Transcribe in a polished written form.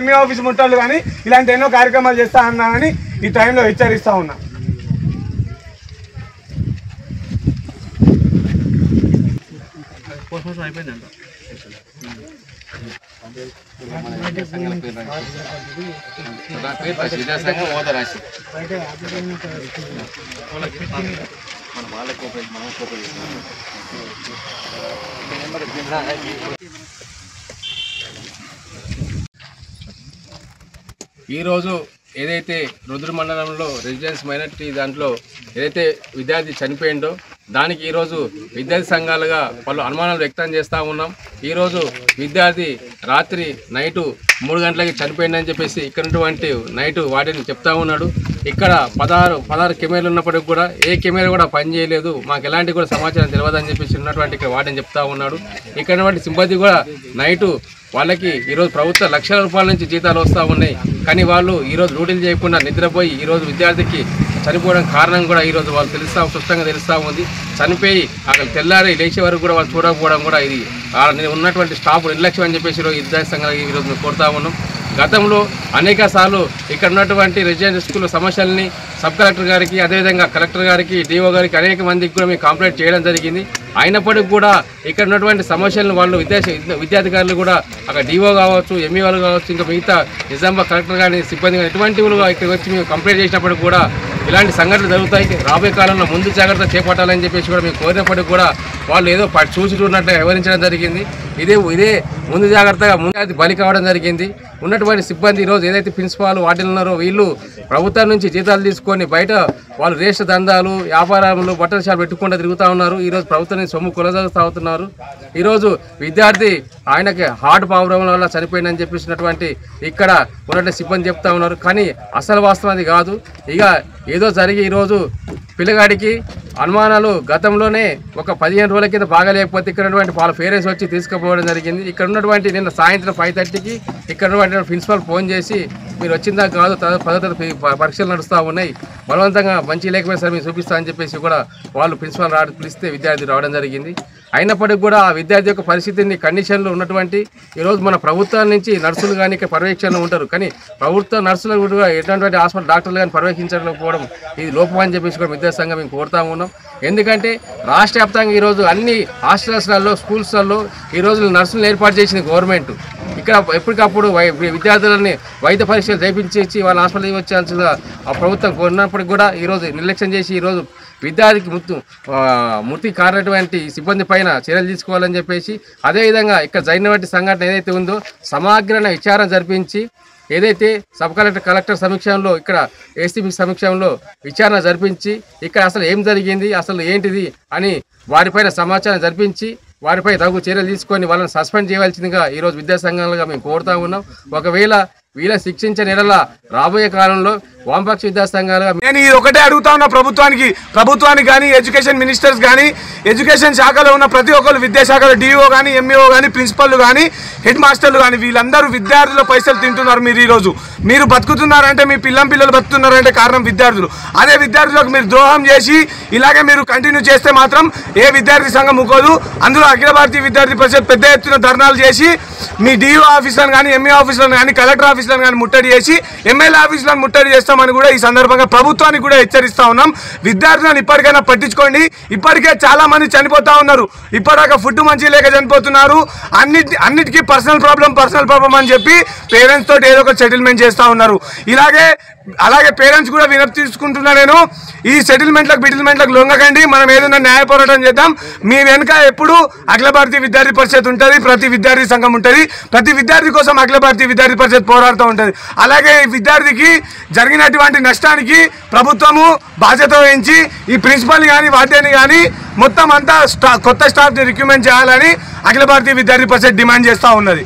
ME office ముట్టలు కానీ ఇలాంటి ఎన్నో కార్యక్రమాలు చేస్తా అన్నానని ఈ టైంలో హెచ్చరిస్తా ఉన్నా. ఈరోజు ఏదైతే రుద్ర మండలంలో రెసిడెన్స్ మైనారిటీ దాంట్లో ఏదైతే విద్యార్థి చనిపోయిందో దానికి ఈరోజు విద్యార్థి సంఘాలుగా పలు అనుమానాలు వ్యక్తం చేస్తూ ఉన్నాం. ఈరోజు విద్యార్థి రాత్రి నైటు 3 గంటలకి చనిపోయిందని చెప్పేసి ఇక్కడ నైటు వాటిని చెప్తా ఉన్నాడు. ఇక్కడ 16 కెమెరాలు ఉన్నప్పటికి కూడా ఏ కెమెరా కూడా పనిచేయలేదు, మాకు ఎలాంటి కూడా సమాచారం తెలియదని చెప్పేసి ఉన్నటువంటి ఇక్కడ వాటిని చెప్తా ఉన్నాడు. ఇక్కడ సిబ్బంది కూడా నైటు వాళ్ళకి ఈరోజు ప్రభుత్వ లక్షల రూపాయల నుంచి జీతాలు వస్తూ ఉన్నాయి, కానీ వాళ్ళు ఈరోజు డ్యూటీలు చేయకుండా నిద్రపోయి ఈరోజు విద్యార్థికి చనిపోవడం కారణం కూడా ఈరోజు వాళ్ళు స్పష్టంగా తెలుస్తూ ఉంది. చనిపోయి అక్కడ తెల్లారి లేచే వరకు కూడా వాళ్ళు చూడకపోవడం కూడా ఇది ఉన్నటువంటి స్టాఫ్ నిర్లక్ష్యం అని చెప్పేసి ఈరోజు విద్యార్థి సంఘాలు ఈరోజు మేము కోరుతా ఉన్నాం. గతంలో అనేక సార్లు ఇక్కడ ఉన్నటువంటి రెసిడెన్షియల్ స్కూల్ సమస్యల్ని సబ్ కలెక్టర్ గారికి, అదేవిధంగా కలెక్టర్ గారికి, డిఓ గారికి అనేక మందికి కూడా మేము కంప్లైంట్ చేయడం జరిగింది. అయినప్పటికీ కూడా ఇక్కడ ఉన్నటువంటి సమస్యలను వాళ్ళు విద్యాధికారులు కూడా అక్కడ డిఓ కావచ్చు, ఎంఈఓలు కావచ్చు, ఇంకా మిగతా నిజామాబాద్ కలెక్టర్ కానీ సిబ్బంది కానీ ఎటువంటి ఇక్కడికి వచ్చి మేము కంప్లైంట్ చేసినప్పటికి కూడా ఇలాంటి సంఘటనలు జరుగుతాయి, రాబోయే కాలంలో ముందు జాగ్రత్త చేపట్టాలని చెప్పేసి కూడా మేము కోరినప్పటికీ కూడా వాళ్ళు ఏదో చూసి చూడనట్టుగా వివరించడం జరిగింది. ఇదే ముందు జాగ్రత్తగా ముందు బలి కావడం జరిగింది. ఉన్నటువంటి సిబ్బంది ఈరోజు ఏదైతే ప్రిన్సిపాల్ వాటిలు ఉన్నారో వీళ్ళు ప్రభుత్వం నుంచి జీతాలు తీసుకొని బయట వాళ్ళు రేష దందాలు, వ్యాపారాలు, బట్టల షాప్ పెట్టుకుంటూ తిరుగుతూ ఉన్నారు. ఈరోజు ప్రభుత్వం నుంచి సొమ్ము కొనసాగుతూ అవుతున్నారు. ఈరోజు విద్యార్థి ఆయనకి హార్ట్ ప్రాబ్లం వల్ల చనిపోయిందని చెప్పేసినటువంటి ఇక్కడ ఉన్నటువంటి సిబ్బంది చెప్తా ఉన్నారు. కానీ అసలు వాస్తవం అది కాదు. ఇక ఏదో జరిగి ఈరోజు పిల్లగాడికి అనుమానాలు గతంలోనే ఒక 15 రోజుల కింద బాగాలేకపోతే ఇక్కడ ఉన్నటువంటి వాళ్ళ పేరెంట్స్ వచ్చి తీసుకుపోవడం జరిగింది. ఇక్కడ ఉన్నటువంటి నిన్న సాయంత్రం 5:30కి ఇక్కడ ఉన్నటువంటి ప్రిన్సిపల్ ఫోన్ చేసి మీరు వచ్చిందా కాదు, 10వ తరగతి పరీక్షలు నడుస్తూ ఉన్నాయి, బలవంతంగా మంచి లేకపోయినా సరే మీరు చూపిస్తా అని చెప్పేసి కూడా వాళ్ళు ప్రిన్సిపల్ పిలిస్తే విద్యార్థి రావడం జరిగింది. అయినప్పటికీ కూడా ఆ విద్యార్థి యొక్క పరిస్థితిని కండిషన్లో ఉన్నటువంటి ఈరోజు మన ప్రభుత్వం నుంచి నర్సులు కానీ ఇక్కడ పర్యవేక్షణలో ఉంటారు, కానీ ప్రభుత్వ నర్సులు కూడా ఎటువంటి హాస్పిటల్ డాక్టర్లు కానీ పర్యవేక్షించకపోవడం ఇది లోపం అని చెప్పేసి కూడా విద్యార్థి సంఘం మేము కోరుతా ఉన్నాం. ఎందుకంటే రాష్ట్ర వ్యాప్తంగా ఈరోజు అన్ని హాస్టల్స్లలో, స్కూల్స్లలో ఈరోజు నర్సులను ఏర్పాటు చేసింది గవర్నమెంట్. ఇక్కడ ఎప్పటికప్పుడు విద్యార్థులని వైద్య పరీక్షలు చేయించి వాళ్ళ హాస్పిటల్కి వచ్చాల్సిన ఆ ప్రభుత్వం కోరినప్పటికి కూడా ఈరోజు నిర్లక్ష్యం చేసి ఈరోజు విద్యార్థికి మృతి కారణటువంటి సిబ్బంది పైన చర్యలు తీసుకోవాలని చెప్పేసి, అదేవిధంగా ఇక్కడ జరిగినటువంటి సంఘటన ఏదైతే ఉందో సమగ్రమైన విచారణ జరిపించి ఏదైతే సబ్ కలెక్టర్ సమీక్షంలో ఇక్కడ ఏసీబీ సమీక్షంలో విచారణ జరిపించి ఇక్కడ అసలు ఏం జరిగింది, అసలు ఏంటిది అని వారిపైన సమాచారం జరిపించి వారిపై తగు చర్యలు తీసుకొని వాళ్ళని సస్పెండ్ చేయవలసిందిగా ఈరోజు విద్యాసంఘాలుగా మేము కోరుతా ఉన్నాం. ఒకవేళ వీళ్ళని శిక్షించిన ఎడలా రాబోయే కాలంలో వామపక్ష విద్యాసంఘాలుగా నేను ఇది ఒకటే అడుగుతా ఉన్నా ప్రభుత్వానికి కానీ, ఎడ్యుకేషన్ మినిస్టర్స్ కానీ, ఎడ్యుకేషన్ శాఖలో ఉన్న ప్రతి ఒక్కరు, విద్యాశాఖలో డిఓ కానీ, ఎంఈఓ కానీ, ప్రిన్సిపల్లు కానీ, హెడ్ మాస్టర్లు కానీ వీళ్ళందరూ విద్యార్థుల పైసలు తింటున్నారు. మీరు ఈరోజు మీరు బతుకుతున్నారంటే, మీ పిల్లలు బతుకుతున్నారంటే కారణం విద్యార్థులు. అదే విద్యార్థులకు మీరు ద్రోహం చేసి ఇలాగే మీరు కంటిన్యూ చేస్తే మాత్రం ఏ విద్యార్థి సంఘం ముక్కోదు. అందులో అఖిల భారతీయ విద్యార్థి పరిషత్ పెద్ద ఎత్తున ధర్నాలు చేసి మీ డిఓ ఆఫీసులను కానీ, ఎంఈ ఆఫీసులను కానీ, కలెక్టర్ ఆఫీసులను కానీ ముట్టడి చేసి ఎమ్మెల్యే ఆఫీసులను ముట్టడి చేస్తామని కూడా ఈ సందర్భంగా ప్రభుత్వానికి కూడా హెచ్చరిస్తా ఉన్నాం. విద్యార్థులను ఇప్పటికైనా పట్టించుకోండి. ఇప్పటికే చాలా మంది చనిపోతా ఉన్నారు. ఇప్పటిదాకా ఫుడ్ మంచి లేక చనిపోతున్నారు. అన్నిటికీ పర్సనల్ ప్రాబ్లం అని చెప్పి పేరెంట్స్ తోటి ఏదో ఒక సెటిల్మెంట్ చేస్తూ ఉన్నారు. అలాగే పేరెంట్స్ కూడా వినతి తీసుకుంటున్నా నేను, ఈ బిటిల్మెంట్లకు లొంగకండి. మనం ఏదైనా న్యాయ పోరాటం చేద్దాం. మీ వెనుక ఎప్పుడు అఖిల భారతీయ విద్యార్థి పరిషత్ ఉంటుంది, ప్రతి విద్యార్థి సంఘం ఉంటుంది. ప్రతి విద్యార్థి కోసం అఖిల భారతీయ విద్యార్థి పరిషత్ పోరాడుతూ ఉంటుంది. అలాగే ఈ విద్యార్థికి జరిగినటువంటి నష్టానికి ప్రభుత్వము బాధ్యత వహించి ఈ ప్రిన్సిపల్ని కానీ, వాద్యాన్ని కానీ మొత్తం అంతా కొత్త స్టాఫ్ని రిక్రూట్మెంట్ చేయాలని అఖిల భారతీయ విద్యార్థి పరిషత్ డిమాండ్ చేస్తూ ఉన్నది.